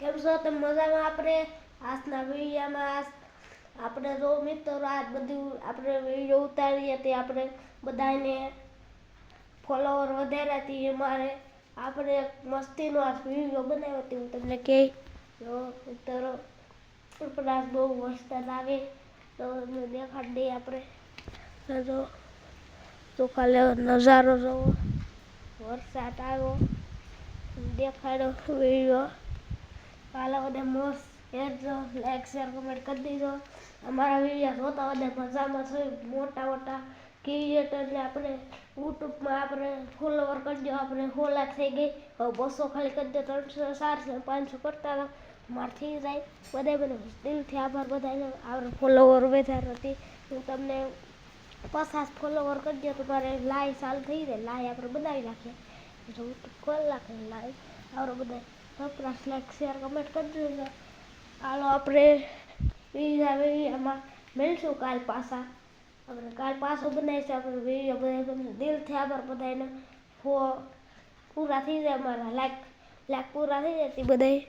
કેમ છો તમે મજામાં? આપણે આજના વિડીયોમાં આપણે જો મિત્રો આજ બધું આપણે વિડીયો ઉતારીએ તે આપણે બધાને ફોલોવર વધાર્યા હતી અમારે આપણે એક મસ્તીનો આ વિડીયો બનાવ્યો હતો. હું તમને કહી જો મિત્રો પણ આજ બહુ વરસાદ આવે તો દેખાડ દઈએ આપણે તો ખાલી નજારો જોવો, વરસાદ આવ્યો દેખાડો વિડીયો. હાલો બધા મોસ્ટ હેરજો, લાઈક શેર કમેન્ટ કરી દીજો. અમારા વિડીયો જોતા બધા મજામાં છે. મોટા ક્રિએટરને આપણે યુટ્યુબમાં આપણે ફોલોવર કરજો. આપણે 100 લાખ થઈ ગઈ, હવે 200 ખાલી કરી દો. 300 400 500 કરતા હતા મારે થઈ જાય. બધા દિલથી આભાર બધાને આપણે ફોલોવર વધારે હતી. હું તમને 50 ફોલોવર કરી દો તો મારે લાઈવ ચાલુ થઈ જાય. લાઈવ આપણે બનાવી નાખીએ યુટ્યુબ ખોલી નાખે લાઈવ આપણે બધા સબસ્ક્રાઇબ લાઈક શેર કમેન્ટ કરી દેજો. હાલો આપણે વિડીયોમાં મળીશું કાલ પાછા. આપણે કાલ પાછો બનાવીશું આપણે વિડીયો. બધા દિલથી આભાર બધાને પૂરા થઈ જાય. અમારા લાઈક પૂરા થઈ જાય તે બધાય